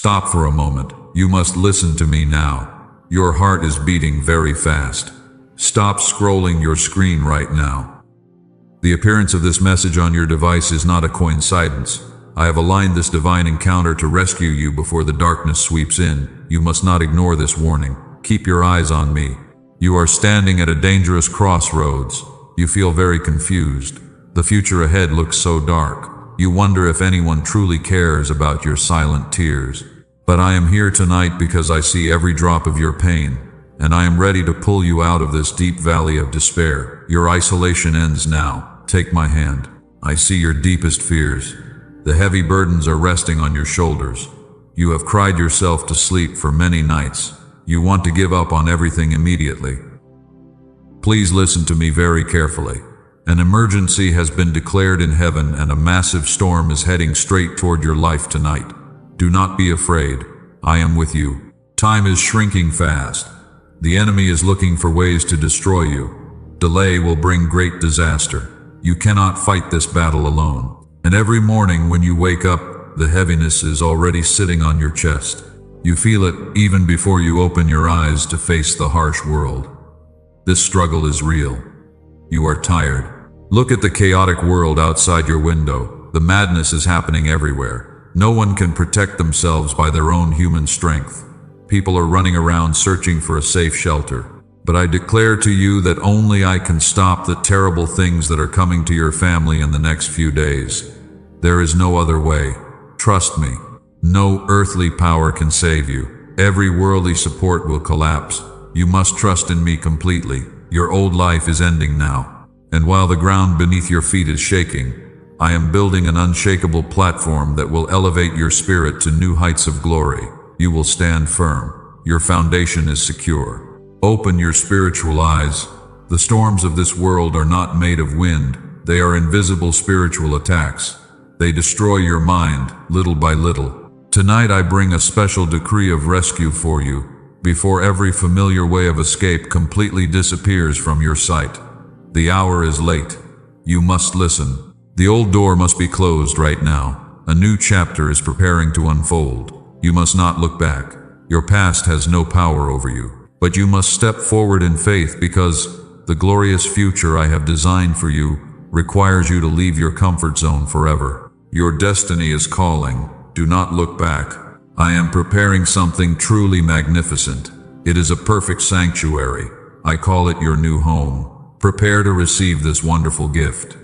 Stop for a moment. You must listen to me now. Your heart is beating very fast. Stop scrolling your screen right now. The appearance of this message on your device is not a coincidence. I have aligned this divine encounter to rescue you before the darkness sweeps in. You must not ignore this warning. Keep your eyes on me. You are standing at a dangerous crossroads. You feel very confused. The future ahead looks so dark. You wonder if anyone truly cares about your silent tears. But I am here tonight because I see every drop of your pain, and I am ready to pull you out of this deep valley of despair. Your isolation ends now. Take my hand. I see your deepest fears. The heavy burdens are resting on your shoulders. You have cried yourself to sleep for many nights. You want to give up on everything immediately. Please listen to me very carefully. An emergency has been declared in heaven and a massive storm is heading straight toward your life tonight. Do not be afraid. I am with you. Time is shrinking fast. The enemy is looking for ways to destroy you. Delay will bring great disaster. You cannot fight this battle alone. And every morning when you wake up, the heaviness is already sitting on your chest. You feel it even before you open your eyes to face the harsh world. This struggle is real. You are tired. Look at the chaotic world outside your window. The madness is happening everywhere. No one can protect themselves by their own human strength. People are running around searching for a safe shelter. But I declare to you that only I can stop the terrible things that are coming to your family in the next few days. There is no other way. Trust me. No earthly power can save you. Every worldly support will collapse. You must trust in me completely. Your old life is ending now. And while the ground beneath your feet is shaking, I am building an unshakable platform that will elevate your spirit to new heights of glory. You will stand firm. Your foundation is secure. Open your spiritual eyes. The storms of this world are not made of wind. They are invisible spiritual attacks. They destroy your mind, little by little. Tonight I bring a special decree of rescue for you, before every familiar way of escape completely disappears from your sight. The hour is late. You must listen. The old door must be closed right now. A new chapter is preparing to unfold. You must not look back. Your past has no power over you. But you must step forward in faith because the glorious future I have designed for you requires you to leave your comfort zone forever. Your destiny is calling. Do not look back. I am preparing something truly magnificent. It is a perfect sanctuary. I call it your new home. Prepare to receive this wonderful gift.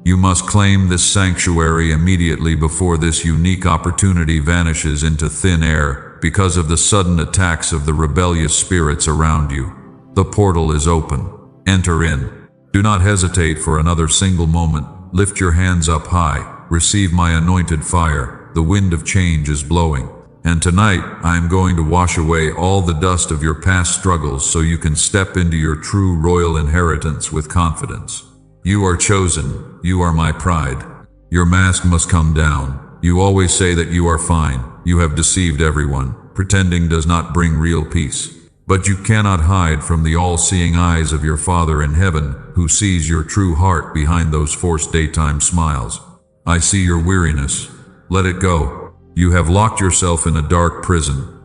You must claim this sanctuary immediately before this unique opportunity vanishes into thin air because of the sudden attacks of the rebellious spirits around you. The portal is open. Enter in. Do not hesitate for another single moment. Lift your hands up high. Receive my anointed fire. The wind of change is blowing. And tonight, I am going to wash away all the dust of your past struggles so you can step into your true royal inheritance with confidence. You are chosen. You are my pride. Your mask must come down. You always say that you are fine. You have deceived everyone. Pretending does not bring real peace. But you cannot hide from the all-seeing eyes of your Father in heaven, who sees your true heart behind those forced daytime smiles. I see your weariness. Let it go. You have locked yourself in a dark prison.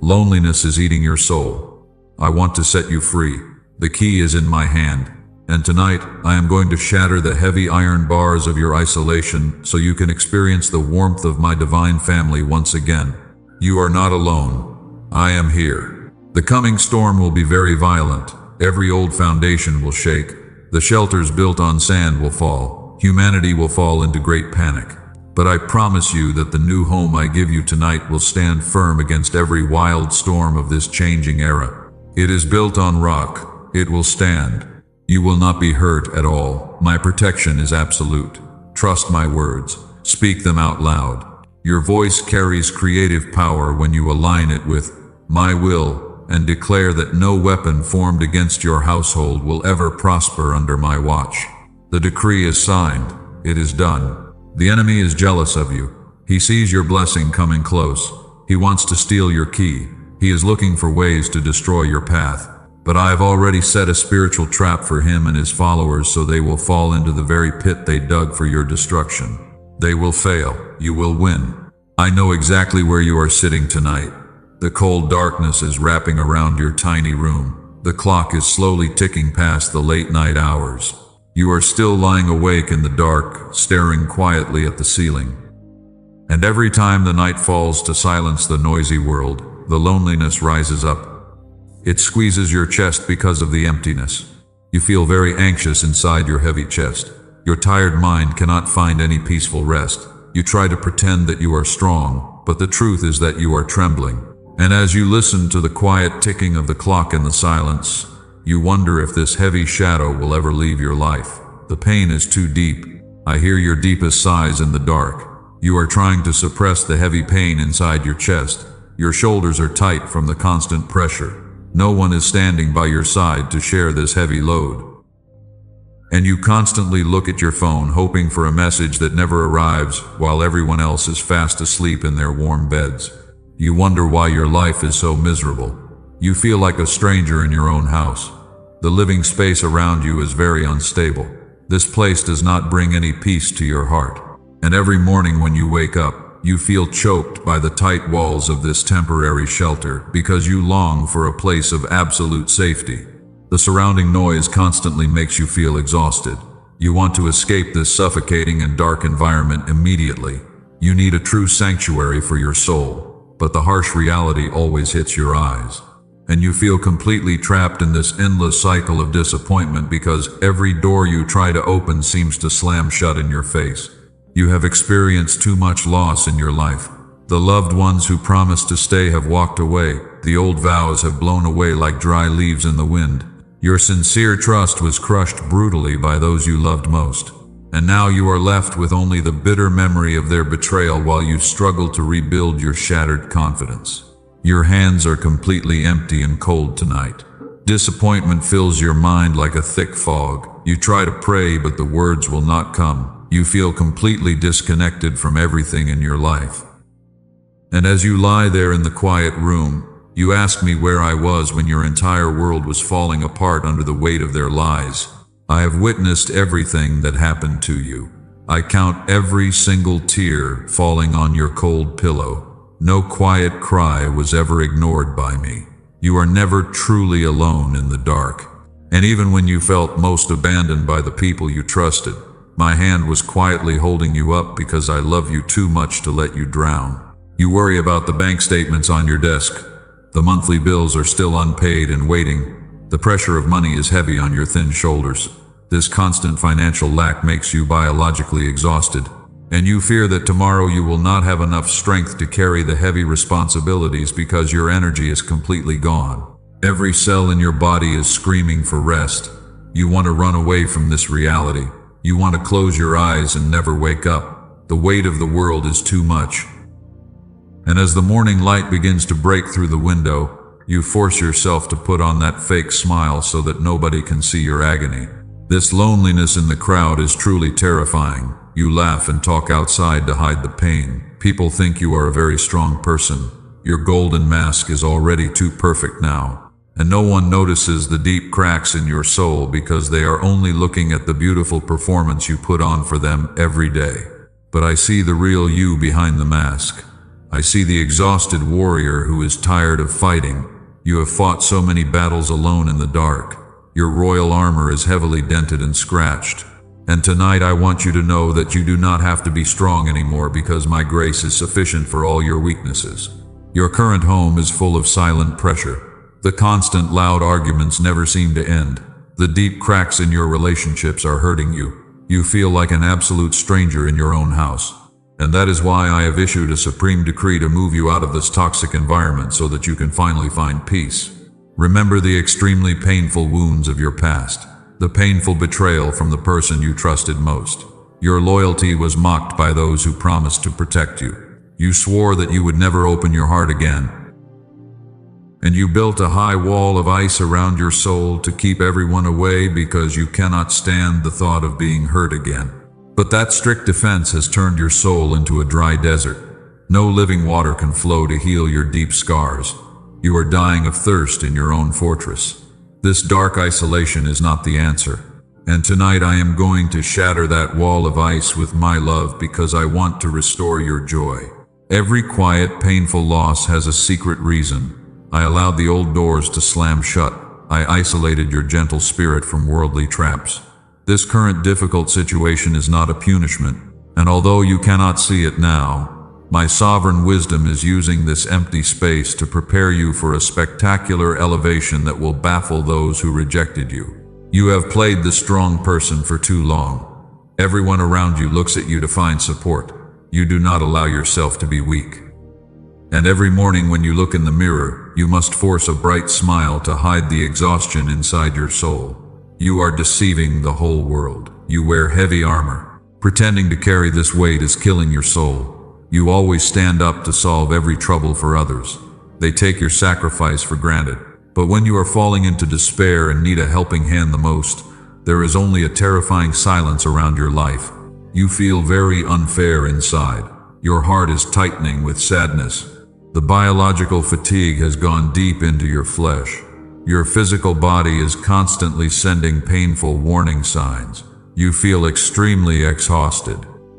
Loneliness is eating your soul. I want to set you free. The key is in my hand. And tonight, I am going to shatter the heavy iron bars of your isolation so you can experience the warmth of my divine family once again. You are not alone. I am here. The coming storm will be very violent. Every old foundation will shake. The shelters built on sand will fall. Humanity will fall into great panic. But I promise you that the new home I give you tonight will stand firm against every wild storm of this changing era. It is built on rock. It will stand. You will not be hurt at all. My protection is absolute. Trust my words. Speak them out loud. Your voice carries creative power when you align it with my will and declare that no weapon formed against your household will ever prosper under my watch. The decree is signed. It is done. The enemy is jealous of you. He sees your blessing coming close. He wants to steal your key. He is looking for ways to destroy your path. But I have already set a spiritual trap for him and his followers so they will fall into the very pit they dug for your destruction. They will fail. You will win. I know exactly where you are sitting tonight. The cold darkness is wrapping around your tiny room. The clock is slowly ticking past the late night hours. You are still lying awake in the dark, staring quietly at the ceiling. And every time the night falls to silence the noisy world, the loneliness rises up. It squeezes your chest because of the emptiness. You feel very anxious inside your heavy chest. Your tired mind cannot find any peaceful rest. You try to pretend that you are strong, but the truth is that you are trembling. And as you listen to the quiet ticking of the clock in the silence, you wonder if this heavy shadow will ever leave your life. The pain is too deep. I hear your deepest sighs in the dark. You are trying to suppress the heavy pain inside your chest. Your shoulders are tight from the constant pressure. No one is standing by your side to share this heavy load. And you constantly look at your phone, hoping for a message that never arrives, while everyone else is fast asleep in their warm beds. You wonder why your life is so miserable. You feel like a stranger in your own house. The living space around you is very unstable. This place does not bring any peace to your heart. And every morning when you wake up, you feel choked by the tight walls of this temporary shelter because you long for a place of absolute safety. The surrounding noise constantly makes you feel exhausted. You want to escape this suffocating and dark environment immediately. You need a true sanctuary for your soul, but the harsh reality always hits your eyes. And you feel completely trapped in this endless cycle of disappointment because every door you try to open seems to slam shut in your face. You have experienced too much loss in your life. The loved ones who promised to stay have walked away. The old vows have blown away like dry leaves in the wind. Your sincere trust was crushed brutally by those you loved most. And now you are left with only the bitter memory of their betrayal while you struggle to rebuild your shattered confidence. Your hands are completely empty and cold tonight. Disappointment fills your mind like a thick fog. You try to pray, but the words will not come. You feel completely disconnected from everything in your life. And as you lie there in the quiet room, you ask me where I was when your entire world was falling apart under the weight of their lies. I have witnessed everything that happened to you. I count every single tear falling on your cold pillow. No quiet cry was ever ignored by me. You are never truly alone in the dark. And even when you felt most abandoned by the people you trusted, my hand was quietly holding you up because I love you too much to let you drown. You worry about the bank statements on your desk. The monthly bills are still unpaid and waiting. The pressure of money is heavy on your thin shoulders. This constant financial lack makes you biologically exhausted, and you fear that tomorrow you will not have enough strength to carry the heavy responsibilities because your energy is completely gone. Every cell in your body is screaming for rest. You want to run away from this reality. You want to close your eyes and never wake up. The weight of the world is too much. And as the morning light begins to break through the window, you force yourself to put on that fake smile so that nobody can see your agony. This loneliness in the crowd is truly terrifying. You laugh and talk outside to hide the pain. People think you are a very strong person. Your golden mask is already too perfect now. And no one notices the deep cracks in your soul because they are only looking at the beautiful performance you put on for them every day. But I see the real you behind the mask. I see the exhausted warrior who is tired of fighting. You have fought so many battles alone in the dark. Your royal armor is heavily dented and scratched. And tonight I want you to know that you do not have to be strong anymore because my grace is sufficient for all your weaknesses. Your current home is full of silent pressure. The constant loud arguments never seem to end. The deep cracks in your relationships are hurting you. You feel like an absolute stranger in your own house. And that is why I have issued a supreme decree to move you out of this toxic environment so that you can finally find peace. Remember the extremely painful wounds of your past. The painful betrayal from the person you trusted most. Your loyalty was mocked by those who promised to protect you. You swore that you would never open your heart again. And you built a high wall of ice around your soul to keep everyone away because you cannot stand the thought of being hurt again. But that strict defense has turned your soul into a dry desert. No living water can flow to heal your deep scars. You are dying of thirst in your own fortress. This dark isolation is not the answer. And tonight I am going to shatter that wall of ice with my love because I want to restore your joy. Every quiet, painful loss has a secret reason. I allowed the old doors to slam shut. I isolated your gentle spirit from worldly traps. This current difficult situation is not a punishment, and although you cannot see it now, my sovereign wisdom is using this empty space to prepare you for a spectacular elevation that will baffle those who rejected you. You have played the strong person for too long. Everyone around you looks at you to find support. You do not allow yourself to be weak. And every morning when you look in the mirror, you must force a bright smile to hide the exhaustion inside your soul. You are deceiving the whole world. You wear heavy armor. Pretending to carry this weight is killing your soul. You always stand up to solve every trouble for others. They take your sacrifice for granted. But when you are falling into despair and need a helping hand the most, there is only a terrifying silence around your life. You feel very unfair inside. Your heart is tightening with sadness. The biological fatigue has gone deep into your flesh. Your physical body is constantly sending painful warning signs. You feel extremely exhausted.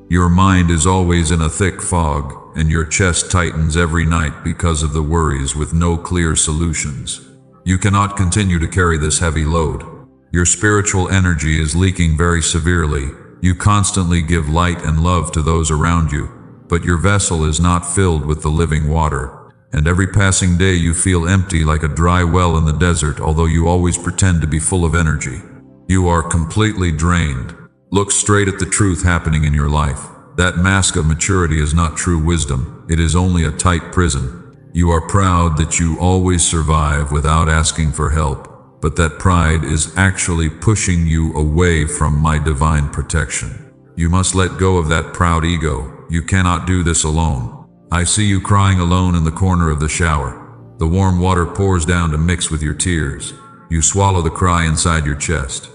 Your mind is always in a thick fog, and your chest tightens every night because of the worries with no clear solutions. You cannot continue to carry this heavy load. Your spiritual energy is leaking very severely. You constantly give light and love to those around you, but your vessel is not filled with the living water. And every passing day you feel empty like a dry well in the desert, although you always pretend to be full of energy. You are completely drained. Look straight at the truth happening in your life. That mask of maturity is not true wisdom. It is only a tight prison. You are proud that you always survive without asking for help, but that pride is actually pushing you away from my divine protection. You must let go of that proud ego. You cannot do this alone. I see you crying alone in the corner of the shower. The warm water pours down to mix with your tears. You swallow the cry inside your chest.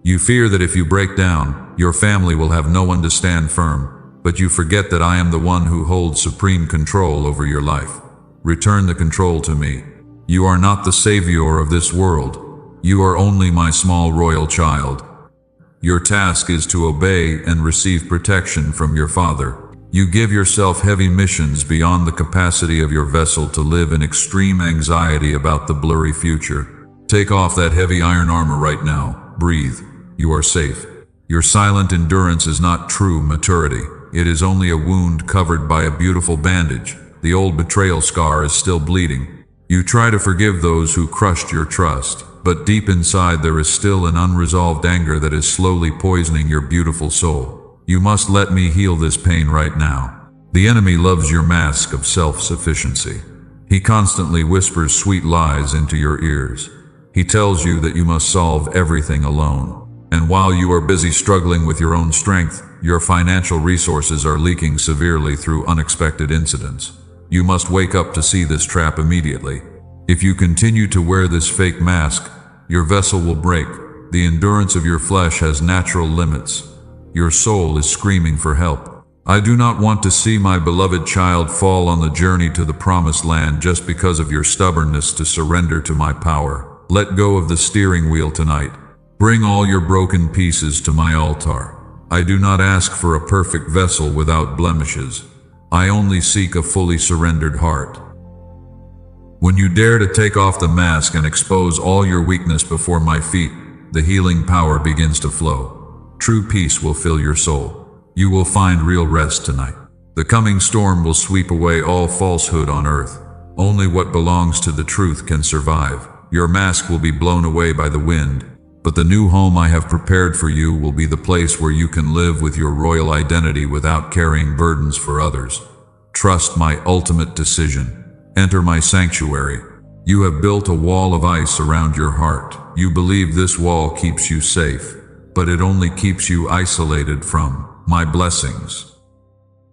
You fear that if you break down, your family will have no one to stand firm, but you forget that I am the one who holds supreme control over your life. Return the control to me. You are not the savior of this world. You are only my small royal child. Your task is to obey and receive protection from your Father. You give yourself heavy missions beyond the capacity of your vessel to live in extreme anxiety about the blurry future. Take off that heavy iron armor right now. Breathe. You are safe. Your silent endurance is not true maturity. It is only a wound covered by a beautiful bandage. The old betrayal scar is still bleeding. You try to forgive those who crushed your trust, but deep inside there is still an unresolved anger that is slowly poisoning your beautiful soul. You must let me heal this pain right now. The enemy loves your mask of self-sufficiency. He constantly whispers sweet lies into your ears. He tells you that you must solve everything alone. And while you are busy struggling with your own strength, your financial resources are leaking severely through unexpected incidents. You must wake up to see this trap immediately. If you continue to wear this fake mask, your vessel will break. The endurance of your flesh has natural limits. Your soul is screaming for help. I do not want to see my beloved child fall on the journey to the promised land just because of your stubbornness to surrender to my power. Let go of the steering wheel tonight. Bring all your broken pieces to my altar. I do not ask for a perfect vessel without blemishes. I only seek a fully surrendered heart. When you dare to take off the mask and expose all your weakness before my feet, the healing power begins to flow. True peace will fill your soul. You will find real rest tonight. The coming storm will sweep away all falsehood on earth. Only what belongs to the truth can survive. Your mask will be blown away by the wind, but the new home I have prepared for you will be the place where you can live with your royal identity without carrying burdens for others. Trust my ultimate decision. Enter my sanctuary. You have built a wall of ice around your heart. You believe this wall keeps you safe, but it only keeps you isolated from my blessings.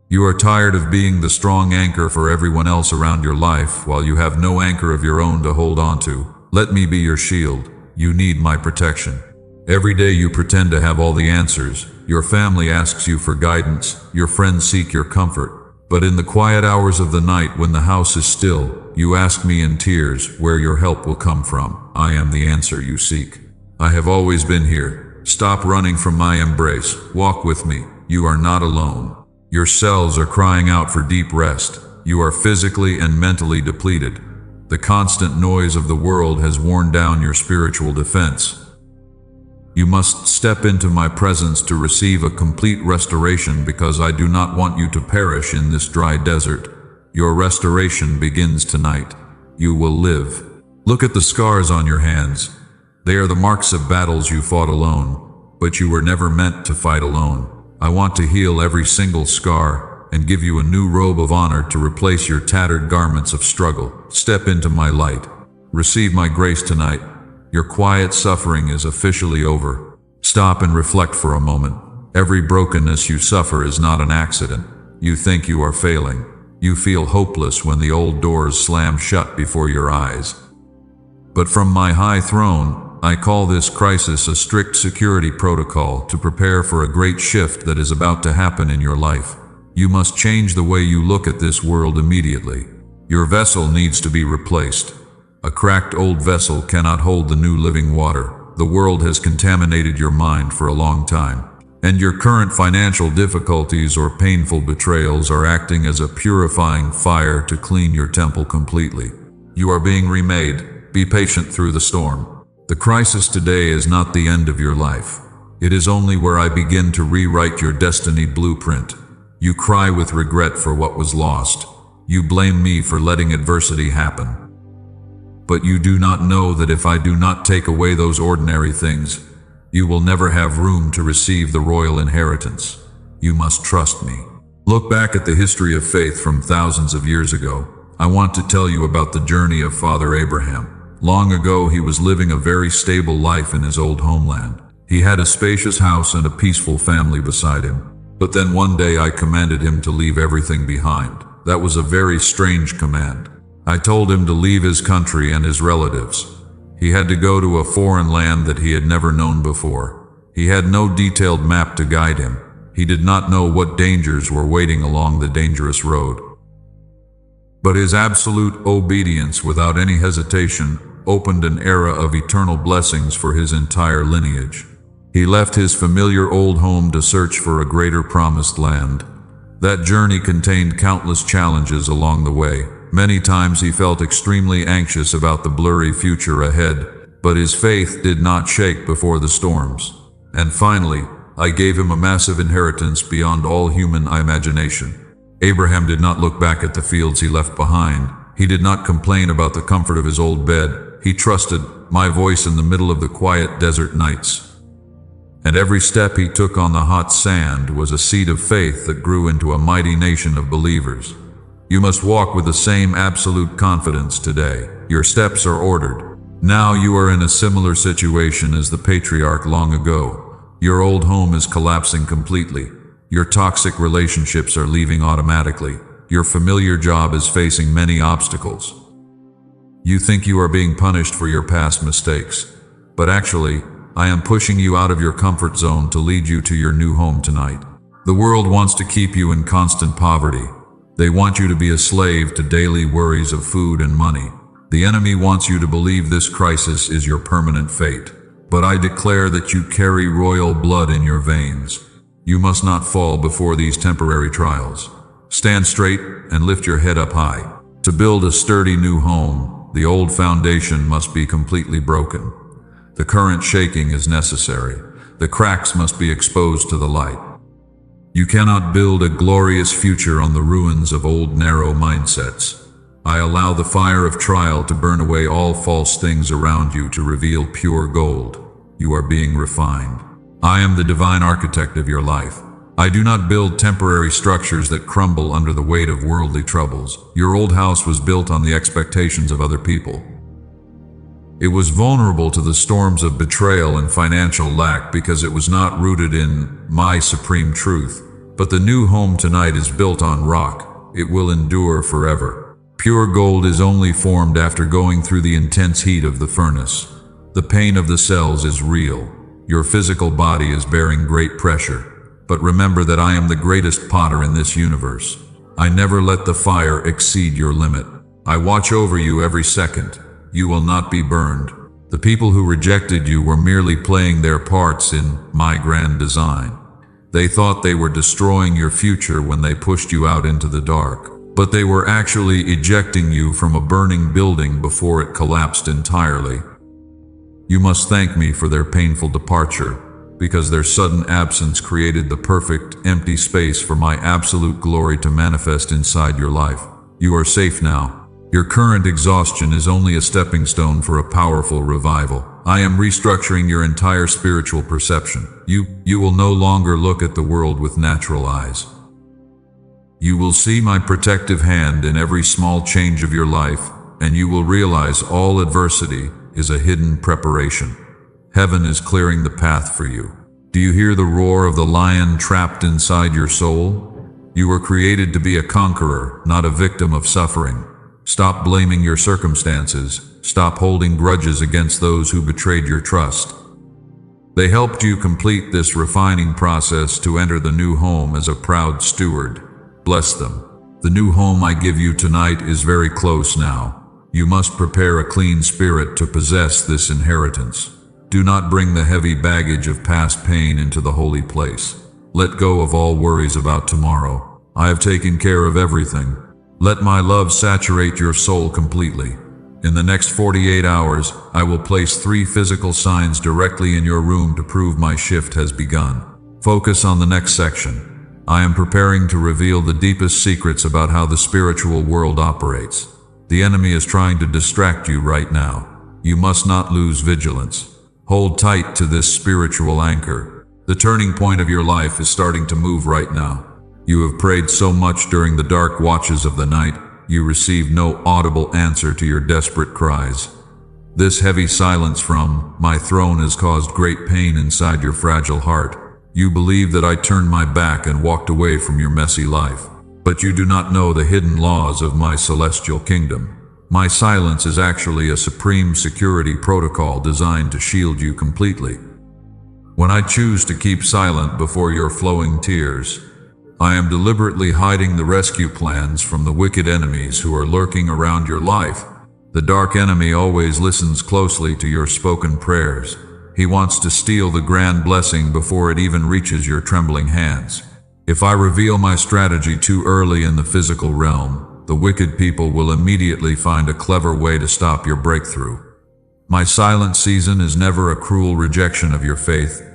You are tired of being the strong anchor for everyone else around your life while you have no anchor of your own to hold on to. Let me be your shield. You need my protection. Every day you pretend to have all the answers. Your family asks you for guidance. Your friends seek your comfort. But in the quiet hours of the night when the house is still, you ask me in tears where your help will come from. I am the answer you seek. I have always been here. Stop running from my embrace. Walk with me. You are not alone. Your cells are crying out for deep rest. You are physically and mentally depleted. The constant noise of the world has worn down your spiritual defense. You must step into my presence to receive a complete restoration, because I do not want you to perish in this dry desert. Your restoration begins tonight. You will live. Look at the scars on your hands. They are the marks of battles you fought alone, but you were never meant to fight alone. I want to heal every single scar and give you a new robe of honor to replace your tattered garments of struggle. Step into my light. Receive my grace tonight. Your quiet suffering is officially over. Stop and reflect for a moment. Every brokenness you suffer is not an accident. You think you are failing. You feel hopeless when the old doors slam shut before your eyes. But from my high throne, I call this crisis a strict security protocol to prepare for a great shift that is about to happen in your life. You must change the way you look at this world immediately. Your vessel needs to be replaced. A cracked old vessel cannot hold the new living water. The world has contaminated your mind for a long time, and your current financial difficulties or painful betrayals are acting as a purifying fire to clean your temple completely. You are being remade. Be patient through the storm. The crisis today is not the end of your life. It is only where I begin to rewrite your destiny blueprint. You cry with regret for what was lost. You blame me for letting adversity happen. But you do not know that if I do not take away those ordinary things, you will never have room to receive the royal inheritance. You must trust me. Look back at the history of faith from thousands of years ago. I want to tell you about the journey of Father Abraham. Long ago, he was living a very stable life in his old homeland. He had a spacious house and a peaceful family beside him. But then one day I commanded him to leave everything behind. That was a very strange command. I told him to leave his country and his relatives. He had to go to a foreign land that he had never known before. He had no detailed map to guide him. He did not know what dangers were waiting along the dangerous road. But his absolute obedience, without any hesitation, opened an era of eternal blessings for his entire lineage. He left his familiar old home to search for a greater promised land. That journey contained countless challenges along the way. Many times he felt extremely anxious about the blurry future ahead, but his faith did not shake before the storms. And finally, I gave him a massive inheritance beyond all human imagination. Abraham did not look back at the fields he left behind. He did not complain about the comfort of his old bed. He trusted my voice in the middle of the quiet desert nights. And every step he took on the hot sand was a seed of faith that grew into a mighty nation of believers. You must walk with the same absolute confidence today. Your steps are ordered. Now you are in a similar situation as the patriarch long ago. Your old home is collapsing completely. Your toxic relationships are leaving automatically. Your familiar job is facing many obstacles. You think you are being punished for your past mistakes, but actually, I am pushing you out of your comfort zone to lead you to your new home tonight. The world wants to keep you in constant poverty. They want you to be a slave to daily worries of food and money. The enemy wants you to believe this crisis is your permanent fate. But I declare that you carry royal blood in your veins. You must not fall before these temporary trials. Stand straight and lift your head up high. To build a sturdy new home, the old foundation must be completely broken. The current shaking is necessary. The cracks must be exposed to the light. You cannot build a glorious future on the ruins of old narrow mindsets. I allow the fire of trial to burn away all false things around you to reveal pure gold. You are being refined. I am the divine architect of your life. I do not build temporary structures that crumble under the weight of worldly troubles. Your old house was built on the expectations of other people. It was vulnerable to the storms of betrayal and financial lack because it was not rooted in my supreme truth. But the new home tonight is built on rock. It will endure forever. Pure gold is only formed after going through the intense heat of the furnace. The pain of the cells is real. Your physical body is bearing great pressure. But remember that I am the greatest potter in this universe. I never let the fire exceed your limit. I watch over you every second. You will not be burned. The people who rejected you were merely playing their parts in my grand design. They thought they were destroying your future when they pushed you out into the dark, but they were actually ejecting you from a burning building before it collapsed entirely. You must thank me for their painful departure, because their sudden absence created the perfect, empty space for my absolute glory to manifest inside your life. You are safe now. Your current exhaustion is only a stepping stone for a powerful revival. I am restructuring your entire spiritual perception. You will no longer look at the world with natural eyes. You will see my protective hand in every small change of your life, and you will realize all adversity is a hidden preparation. Heaven is clearing the path for you. Do you hear the roar of the lion trapped inside your soul? You were created to be a conqueror, not a victim of suffering. Stop blaming your circumstances. Stop holding grudges against those who betrayed your trust. They helped you complete this refining process to enter the new home as a proud steward. Bless them. The new home I give you tonight is very close now. You must prepare a clean spirit to possess this inheritance. Do not bring the heavy baggage of past pain into the holy place. Let go of all worries about tomorrow. I have taken care of everything. Let my love saturate your soul completely. In the next 48 hours, I will place 3 physical signs directly in your room to prove my shift has begun. Focus on the next section. I am preparing to reveal the deepest secrets about how the spiritual world operates. The enemy is trying to distract you right now. You must not lose vigilance. Hold tight to this spiritual anchor. The turning point of your life is starting to move right now. You have prayed so much during the dark watches of the night, you received no audible answer to your desperate cries. This heavy silence from my throne has caused great pain inside your fragile heart. You believe that I turned my back and walked away from your messy life. But you do not know the hidden laws of my celestial kingdom. My silence is actually a supreme security protocol designed to shield you completely. When I choose to keep silent before your flowing tears, I am deliberately hiding the rescue plans from the wicked enemies who are lurking around your life. The dark enemy always listens closely to your spoken prayers. He wants to steal the grand blessing before it even reaches your trembling hands. If I reveal my strategy too early in the physical realm, the wicked people will immediately find a clever way to stop your breakthrough. My silent season is never a cruel rejection of your faith.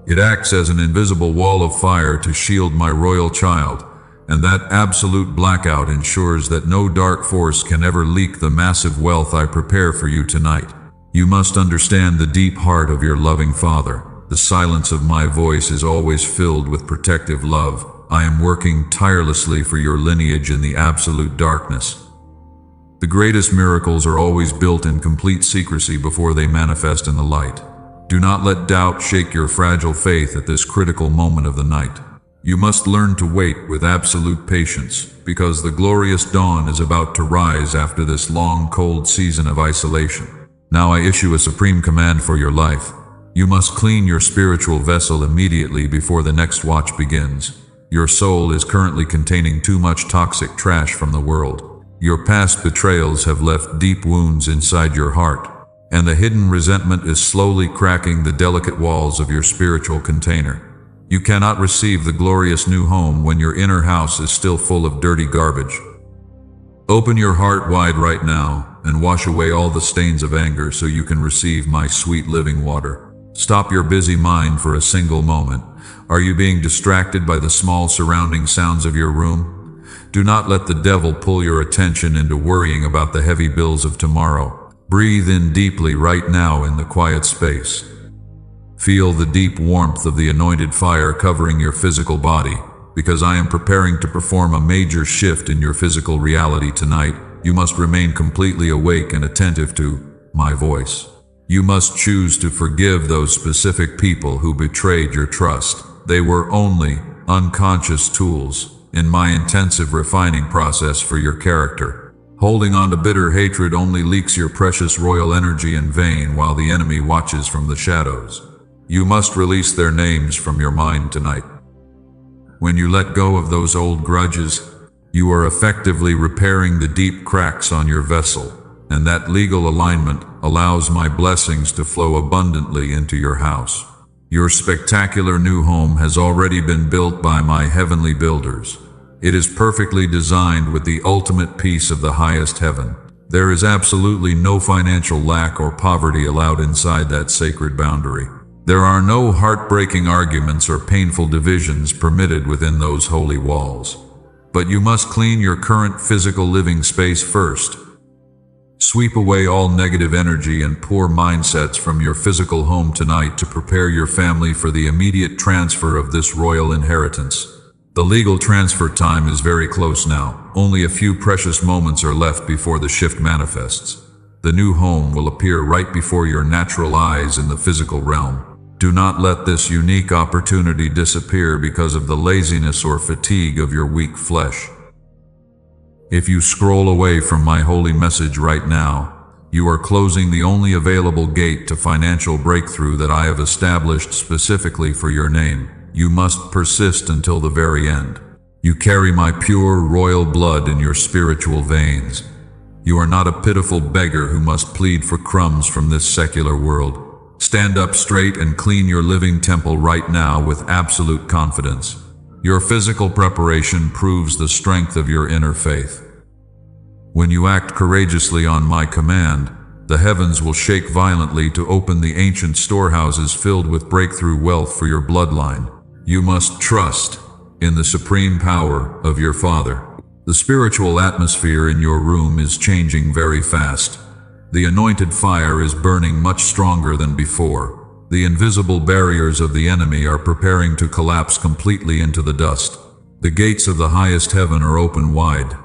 It acts as an invisible wall of fire to shield my royal child, and that absolute blackout ensures that no dark force can ever leak the massive wealth I prepare for you tonight. You must understand the deep heart of your loving Father. The silence of my voice is always filled with protective love. I am working tirelessly for your lineage in the absolute darkness. The greatest miracles are always built in complete secrecy before they manifest in the light. Do not let doubt shake your fragile faith at this critical moment of the night. You must learn to wait with absolute patience, because the glorious dawn is about to rise after this long, cold season of isolation. Now I issue a supreme command for your life. You must clean your spiritual vessel immediately before the next watch begins. Your soul is currently containing too much toxic trash from the world. Your past betrayals have left deep wounds inside your heart, and the hidden resentment is slowly cracking the delicate walls of your spiritual container. You cannot receive the glorious new home when your inner house is still full of dirty garbage. Open your heart wide right now and wash away all the stains of anger so you can receive my sweet living water. Stop your busy mind for a single moment. Are you being distracted by the small surrounding sounds of your room? Do not let the devil pull your attention into worrying about the heavy bills of tomorrow. Breathe in deeply right now in the quiet space. Feel the deep warmth of the anointed fire covering your physical body, because I am preparing to perform a major shift in your physical reality tonight. You must remain completely awake and attentive to my voice. You must choose to forgive those specific people who betrayed your trust. They were only unconscious tools in my intensive refining process for your character. Holding on to bitter hatred only leaks your precious royal energy in vain while the enemy watches from the shadows. You must release their names from your mind tonight. When you let go of those old grudges, you are effectively repairing the deep cracks on your vessel, and that legal alignment allows my blessings to flow abundantly into your house. Your spectacular new home has already been built by my heavenly builders. It is perfectly designed with the ultimate peace of the highest heaven. There is absolutely no financial lack or poverty allowed inside that sacred boundary. There are no heartbreaking arguments or painful divisions permitted within those holy walls. But you must clean your current physical living space first. Sweep away all negative energy and poor mindsets from your physical home tonight to prepare your family for the immediate transfer of this royal inheritance. The legal transfer time is very close now. Only a few precious moments are left before the shift manifests. The new home will appear right before your natural eyes in the physical realm. Do not let this unique opportunity disappear because of the laziness or fatigue of your weak flesh. If you scroll away from my holy message right now, you are closing the only available gate to financial breakthrough that I have established specifically for your name. You must persist until the very end. You carry my pure royal blood in your spiritual veins. You are not a pitiful beggar who must plead for crumbs from this secular world. Stand up straight and clean your living temple right now with absolute confidence. Your physical preparation proves the strength of your inner faith. When you act courageously on my command, the heavens will shake violently to open the ancient storehouses filled with breakthrough wealth for your bloodline. You must trust in the supreme power of your Father. The spiritual atmosphere in your room is changing very fast. The anointed fire is burning much stronger than before. The invisible barriers of the enemy are preparing to collapse completely into the dust. The gates of the highest heaven are open wide.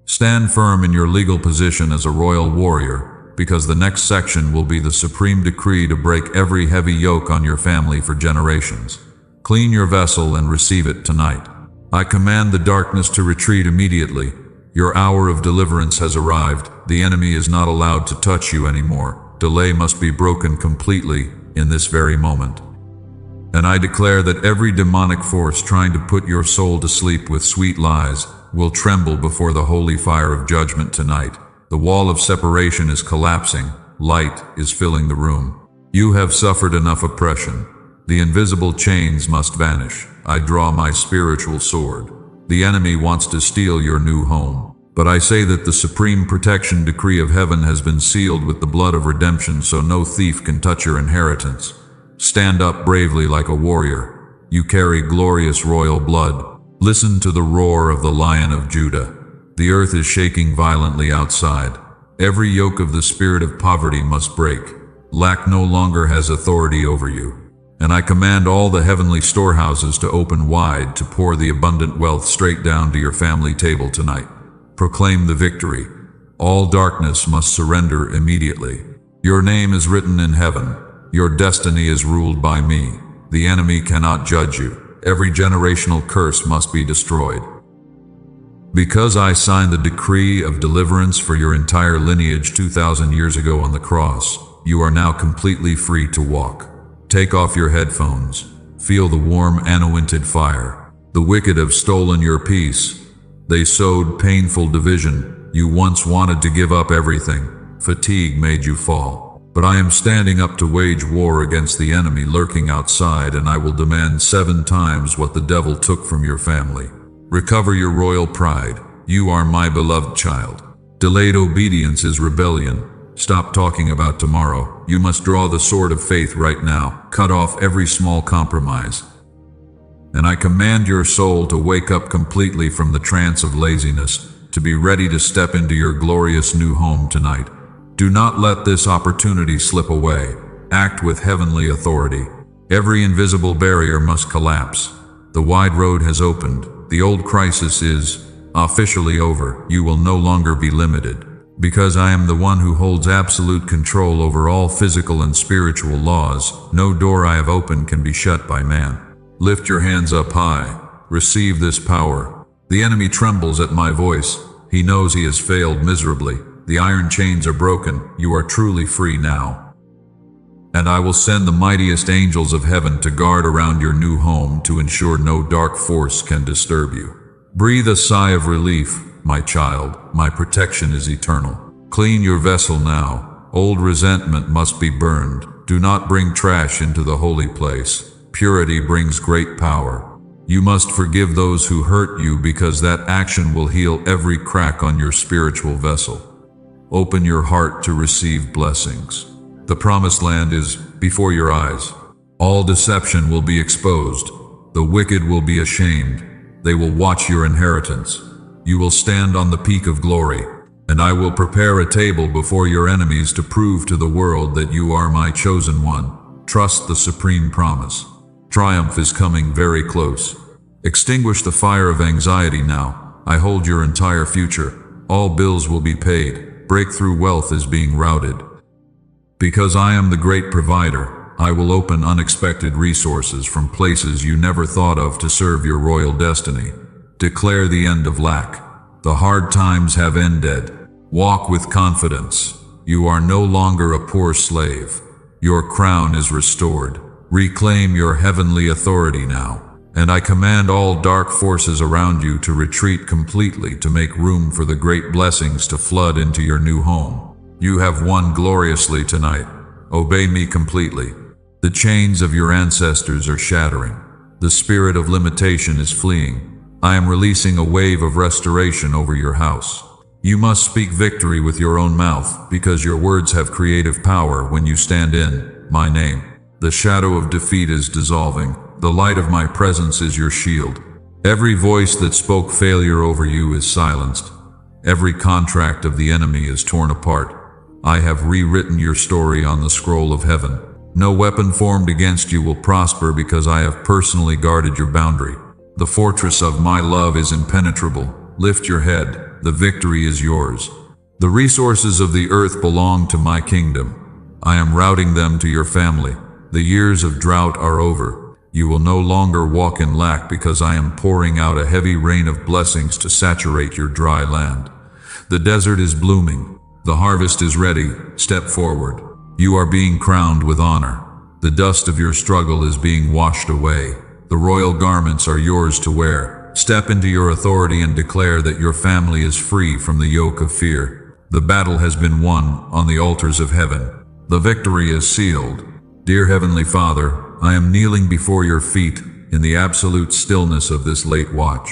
Stand firm in your legal position as a royal warrior, because the next section will be the supreme decree to break every heavy yoke on your family for generations. Clean your vessel and receive it tonight. I command the darkness to retreat immediately. Your hour of deliverance has arrived. The enemy is not allowed to touch you anymore. Delay must be broken completely in this very moment. And I declare that every demonic force trying to put your soul to sleep with sweet lies will tremble before the holy fire of judgment tonight. The wall of separation is collapsing. Light is filling the room. You have suffered enough oppression. The invisible chains must vanish. I draw my spiritual sword. The enemy wants to steal your new home. But I say that the supreme protection decree of heaven has been sealed with the blood of redemption, so no thief can touch your inheritance. Stand up bravely like a warrior. You carry glorious royal blood. Listen to the roar of the Lion of Judah. The earth is shaking violently outside. Every yoke of the spirit of poverty must break. Lack no longer has authority over you. And I command all the heavenly storehouses to open wide to pour the abundant wealth straight down to your family table tonight. Proclaim the victory. All darkness must surrender immediately. Your name is written in heaven. Your destiny is ruled by me. The enemy cannot judge you. Every generational curse must be destroyed. Because I signed the decree of deliverance for your entire lineage 2,000 years ago on the cross, you are now completely free to walk. Take off your headphones. Feel the warm, anointed fire. The wicked have stolen your peace. They sowed painful division. You once wanted to give up everything. Fatigue made you fall. But I am standing up to wage war against the enemy lurking outside, and I will demand 7 times what the devil took from your family. Recover your royal pride. You are my beloved child. Delayed obedience is rebellion. Stop talking about tomorrow. You must draw the sword of faith right now. Cut off every small compromise. And I command your soul to wake up completely from the trance of laziness, to be ready to step into your glorious new home tonight. Do not let this opportunity slip away. Act with heavenly authority. Every invisible barrier must collapse. The wide road has opened. The old crisis is officially over. You will no longer be limited. Because I am the one who holds absolute control over all physical and spiritual laws, no door I have opened can be shut by man. Lift your hands up high. Receive this power. The enemy trembles at my voice. He knows he has failed miserably. The iron chains are broken. You are truly free now. And I will send the mightiest angels of heaven to guard around your new home to ensure no dark force can disturb you. Breathe a sigh of relief, my child. My protection is eternal. Clean your vessel now. Old resentment must be burned. Do not bring trash into the holy place. Purity brings great power. You must forgive those who hurt you because that action will heal every crack on your spiritual vessel. Open your heart to receive blessings. The promised land is before your eyes. All deception will be exposed. The wicked will be ashamed. They will watch your inheritance. You will stand on the peak of glory, and I will prepare a table before your enemies to prove to the world that you are my chosen one. Trust the supreme promise. Triumph is coming very close. Extinguish the fire of anxiety now. I hold your entire future. All bills will be paid. Breakthrough wealth is being routed. Because I am the great provider, I will open unexpected resources from places you never thought of to serve your royal destiny. Declare the end of lack. The hard times have ended. Walk with confidence. You are no longer a poor slave. Your crown is restored. Reclaim your heavenly authority now. And I command all dark forces around you to retreat completely to make room for the great blessings to flood into your new home. You have won gloriously tonight. Obey me completely. The chains of your ancestors are shattering. The spirit of limitation is fleeing. I am releasing a wave of restoration over your house. You must speak victory with your own mouth, because your words have creative power when you stand in my name. The shadow of defeat is dissolving. The light of my presence is your shield. Every voice that spoke failure over you is silenced. Every contract of the enemy is torn apart. I have rewritten your story on the scroll of heaven. No weapon formed against you will prosper because I have personally guarded your boundary. The fortress of my love is impenetrable. Lift your head. The victory is yours. The resources of the earth belong to my kingdom. I am routing them to your family. The years of drought are over. You will no longer walk in lack because I am pouring out a heavy rain of blessings to saturate your dry land. The desert is blooming. The harvest is ready. Step forward. You are being crowned with honor. The dust of your struggle is being washed away. The royal garments are yours to wear. Step into your authority and declare that your family is free from the yoke of fear. The battle has been won on the altars of heaven. The victory is sealed. Dear Heavenly Father, I am kneeling before your feet in the absolute stillness of this late watch.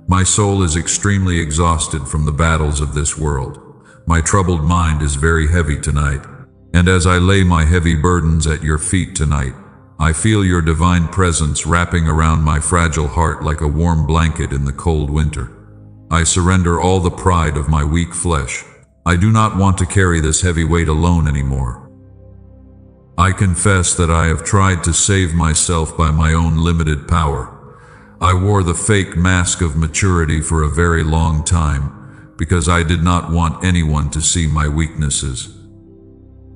My soul is extremely exhausted from the battles of this world. My troubled mind is very heavy tonight. And as I lay my heavy burdens at your feet tonight, I feel your divine presence wrapping around my fragile heart like a warm blanket in the cold winter. I surrender all the pride of my weak flesh. I do not want to carry this heavy weight alone anymore. I confess that I have tried to save myself by my own limited power. I wore the fake mask of maturity for a very long time because I did not want anyone to see my weaknesses.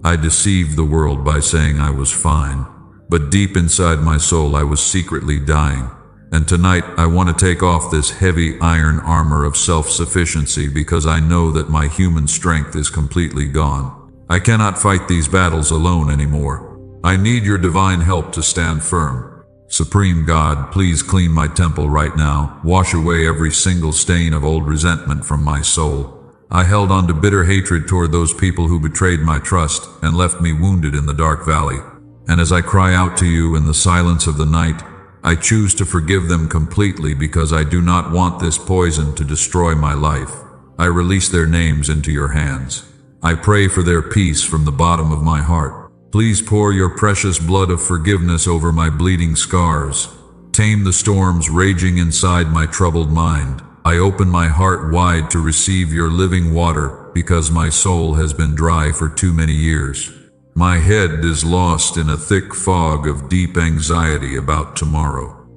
I deceived the world by saying I was fine, but deep inside my soul I was secretly dying. And tonight I want to take off this heavy iron armor of self-sufficiency because I know that my human strength is completely gone. I cannot fight these battles alone anymore. I need your divine help to stand firm. Supreme God, please clean my temple right now. Wash away every single stain of old resentment from my soul. I held on to bitter hatred toward those people who betrayed my trust and left me wounded in the dark valley. And as I cry out to you in the silence of the night, I choose to forgive them completely because I do not want this poison to destroy my life. I release their names into your hands. I pray for their peace from the bottom of my heart. Please pour your precious blood of forgiveness over my bleeding scars. Tame the storms raging inside my troubled mind. I open my heart wide to receive your living water because my soul has been dry for too many years. My head is lost in a thick fog of deep anxiety about tomorrow.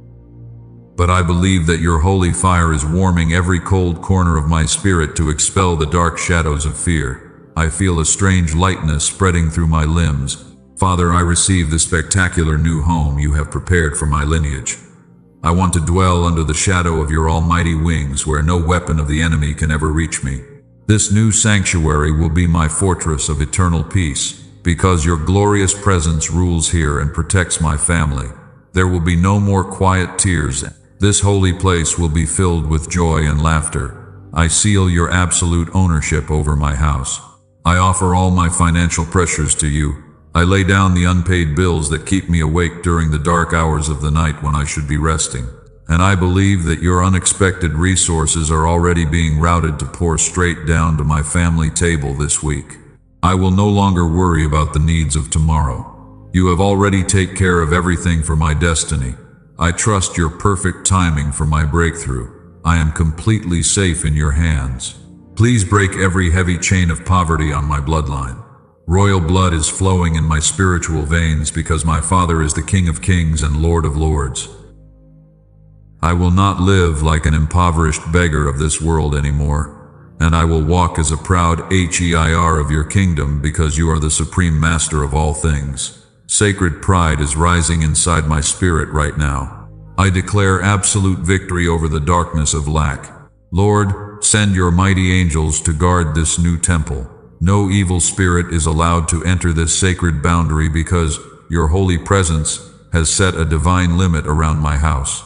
But I believe that your holy fire is warming every cold corner of my spirit to expel the dark shadows of fear. I feel a strange lightness spreading through my limbs. Father, I receive the spectacular new home you have prepared for my lineage. I want to dwell under the shadow of your almighty wings where no weapon of the enemy can ever reach me. This new sanctuary will be my fortress of eternal peace, because your glorious presence rules here and protects my family. There will be no more quiet tears. This holy place will be filled with joy and laughter. I seal your absolute ownership over my house. I offer all my financial pressures to you. I lay down the unpaid bills that keep me awake during the dark hours of the night when I should be resting. And I believe that your unexpected resources are already being routed to pour straight down to my family table this week. I will no longer worry about the needs of tomorrow. You have already taken care of everything for my destiny. I trust your perfect timing for my breakthrough. I am completely safe in your hands. Please break every heavy chain of poverty on my bloodline. Royal blood is flowing in my spiritual veins because my Father is the King of Kings and Lord of Lords. I will not live like an impoverished beggar of this world anymore, and I will walk as a proud heir of your kingdom because you are the supreme master of all things. Sacred pride is rising inside my spirit right now. I declare absolute victory over the darkness of lack. Lord, send your mighty angels to guard this new temple. No evil spirit is allowed to enter this sacred boundary because your holy presence has set a divine limit around my house.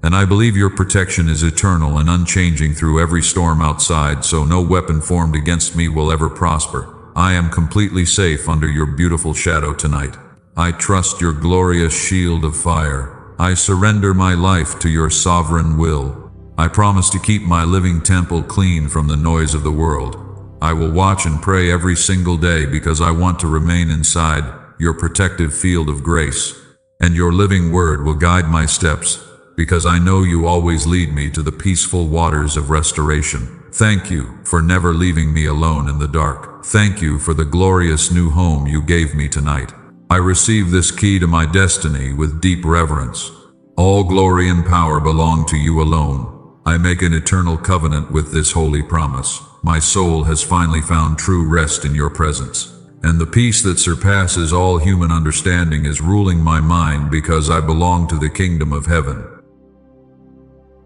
And I believe your protection is eternal and unchanging through every storm outside, so no weapon formed against me will ever prosper. I am completely safe under your beautiful shadow tonight. I trust your glorious shield of fire. I surrender my life to your sovereign will. I promise to keep my living temple clean from the noise of the world. I will watch and pray every single day because I want to remain inside your protective field of grace. And your living word will guide my steps because I know you always lead me to the peaceful waters of restoration. Thank you for never leaving me alone in the dark. Thank you for the glorious new home you gave me tonight. I receive this key to my destiny with deep reverence. All glory and power belong to you alone. I make an eternal covenant with this holy promise. My soul has finally found true rest in your presence, and the peace that surpasses all human understanding is ruling my mind because I belong to the kingdom of heaven.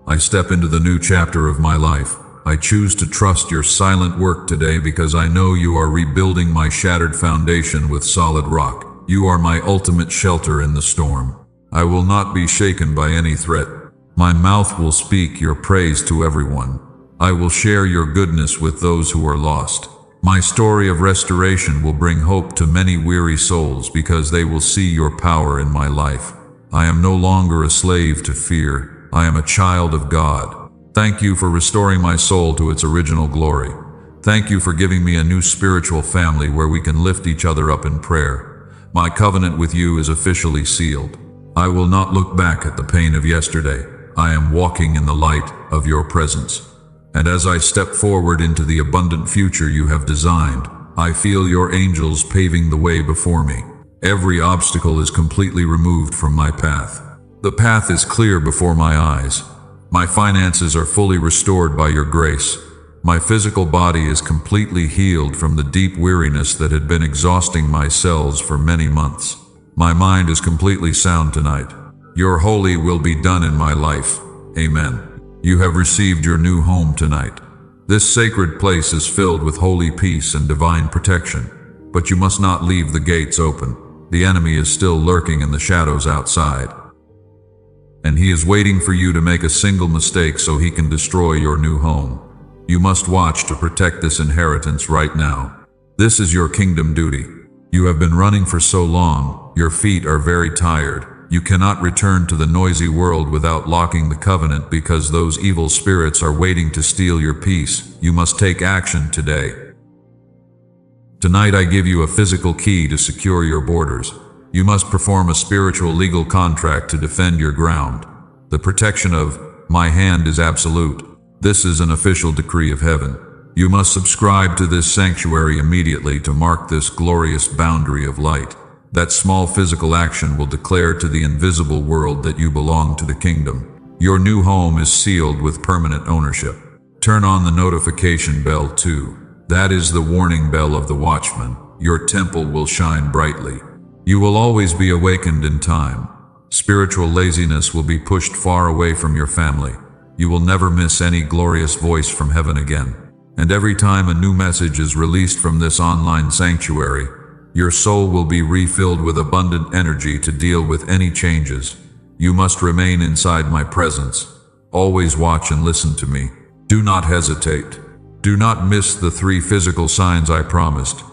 I step into the new chapter of my life. I choose to trust your silent work today because I know you are rebuilding my shattered foundation with solid rock. You are my ultimate shelter in the storm. I will not be shaken by any threat. My mouth will speak your praise to everyone. I will share your goodness with those who are lost. My story of restoration will bring hope to many weary souls because they will see your power in my life. I am no longer a slave to fear. I am a child of God. Thank you for restoring my soul to its original glory. Thank you for giving me a new spiritual family where we can lift each other up in prayer. My covenant with you is officially sealed. I will not look back at the pain of yesterday. I am walking in the light of your presence. And as I step forward into the abundant future you have designed, I feel your angels paving the way before me. Every obstacle is completely removed from my path. The path is clear before my eyes. My finances are fully restored by your grace. My physical body is completely healed from the deep weariness that had been exhausting my cells for many months. My mind is completely sound tonight. Your holy will be done in my life. Amen. You have received your new home tonight. This sacred place is filled with holy peace and divine protection. But you must not leave the gates open. The enemy is still lurking in the shadows outside. And he is waiting for you to make a single mistake so he can destroy your new home. You must watch to protect this inheritance right now. This is your kingdom duty. You have been running for so long, your feet are very tired. You cannot return to the noisy world without locking the covenant because those evil spirits are waiting to steal your peace. You must take action today. Tonight I give you a physical key to secure your borders. You must perform a spiritual legal contract to defend your ground. The protection of my hand is absolute. This is an official decree of heaven. You must subscribe to this sanctuary immediately to mark this glorious boundary of light. That small physical action will declare to the invisible world that you belong to the kingdom. Your new home is sealed with permanent ownership. Turn on the notification bell too. That is the warning bell of the watchman. Your temple will shine brightly. You will always be awakened in time. Spiritual laziness will be pushed far away from your family. You will never miss any glorious voice from heaven again. And every time a new message is released from this online sanctuary, your soul will be refilled with abundant energy to deal with any changes. You must remain inside my presence. Always watch and listen to me. Do not hesitate. Do not miss the 3 physical signs I promised.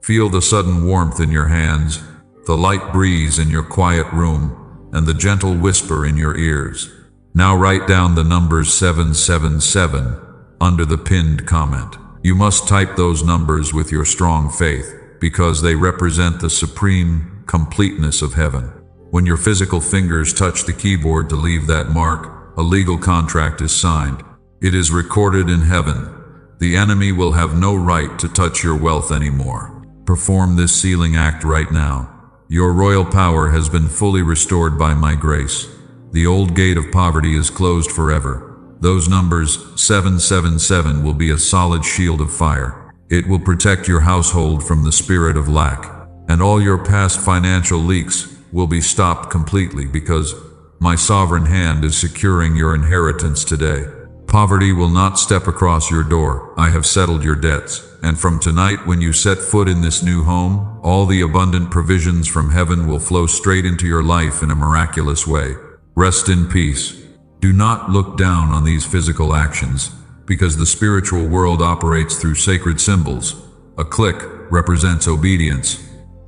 Feel the sudden warmth in your hands, the light breeze in your quiet room, and the gentle whisper in your ears. Now write down the numbers 777 under the pinned comment. You must type those numbers with your strong faith, because they represent the supreme completeness of heaven. When your physical fingers touch the keyboard to leave that mark, a legal contract is signed. It is recorded in heaven. The enemy will have no right to touch your wealth anymore. Perform this sealing act right now. Your royal power has been fully restored by my grace. The old gate of poverty is closed forever. Those numbers 777 will be a solid shield of fire. It will protect your household from the spirit of lack, and all your past financial leaks will be stopped completely because my sovereign hand is securing your inheritance today. Poverty will not step across your door. I have settled your debts. And from tonight, when you set foot in this new home, all the abundant provisions from heaven will flow straight into your life in a miraculous way. Rest in peace. Do not look down on these physical actions, because the spiritual world operates through sacred symbols. A click represents obedience.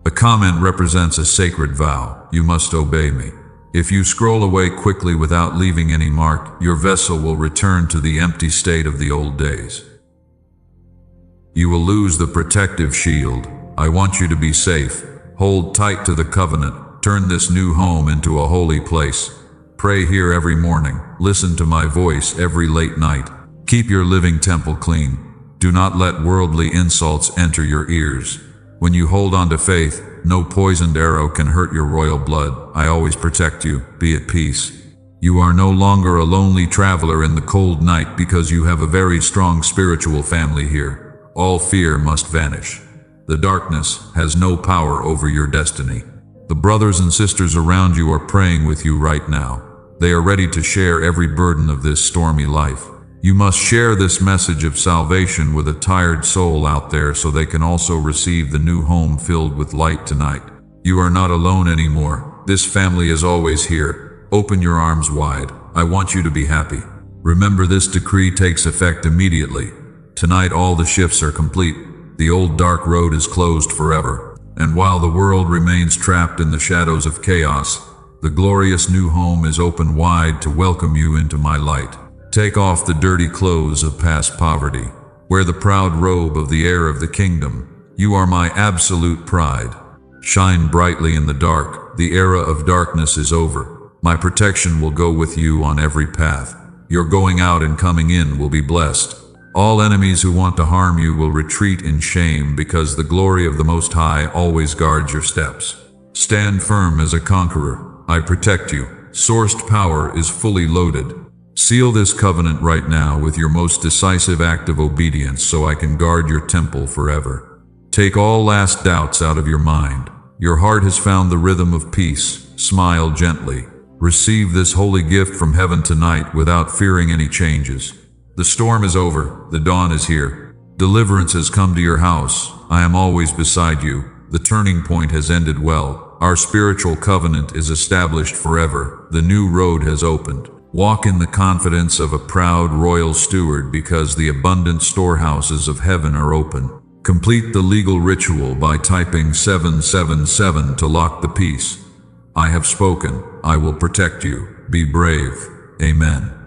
A comment represents a sacred vow. You must obey me. If you scroll away quickly without leaving any mark, your vessel will return to the empty state of the old days. You will lose the protective shield. I want you to be safe. Hold tight to the covenant. Turn this new home into a holy place. Pray here every morning. Listen to my voice every late night. Keep your living temple clean. Do not let worldly insults enter your ears. When you hold on to faith, no poisoned arrow can hurt your royal blood. I always protect you. Be at peace. You are no longer a lonely traveler in the cold night because you have a very strong spiritual family here. All fear must vanish. The darkness has no power over your destiny. The brothers and sisters around you are praying with you right now. They are ready to share every burden of this stormy life. You must share this message of salvation with a tired soul out there so they can also receive the new home filled with light tonight. You are not alone anymore. This family is always here. Open your arms wide. I want you to be happy. Remember, this decree takes effect immediately. Tonight all the shifts are complete. The old dark road is closed forever. And while the world remains trapped in the shadows of chaos, the glorious new home is open wide to welcome you into my light. Take off the dirty clothes of past poverty. Wear the proud robe of the heir of the kingdom. You are my absolute pride. Shine brightly in the dark. The era of darkness is over. My protection will go with you on every path. Your going out and coming in will be blessed. All enemies who want to harm you will retreat in shame because the glory of the Most High always guards your steps. Stand firm as a conqueror. I protect you. Sourced power is fully loaded. Seal this covenant right now with your most decisive act of obedience so I can guard your temple forever. Take all last doubts out of your mind. Your heart has found the rhythm of peace. Smile gently. Receive this holy gift from heaven tonight without fearing any changes. The storm is over. The dawn is here. Deliverance has come to your house. I am always beside you. The turning point has ended well. Our spiritual covenant is established forever. The new road has opened. Walk in the confidence of a proud royal steward because the abundant storehouses of heaven are open. Complete the legal ritual by typing 777 to lock the peace. I have spoken. I will protect you. Be brave. Amen.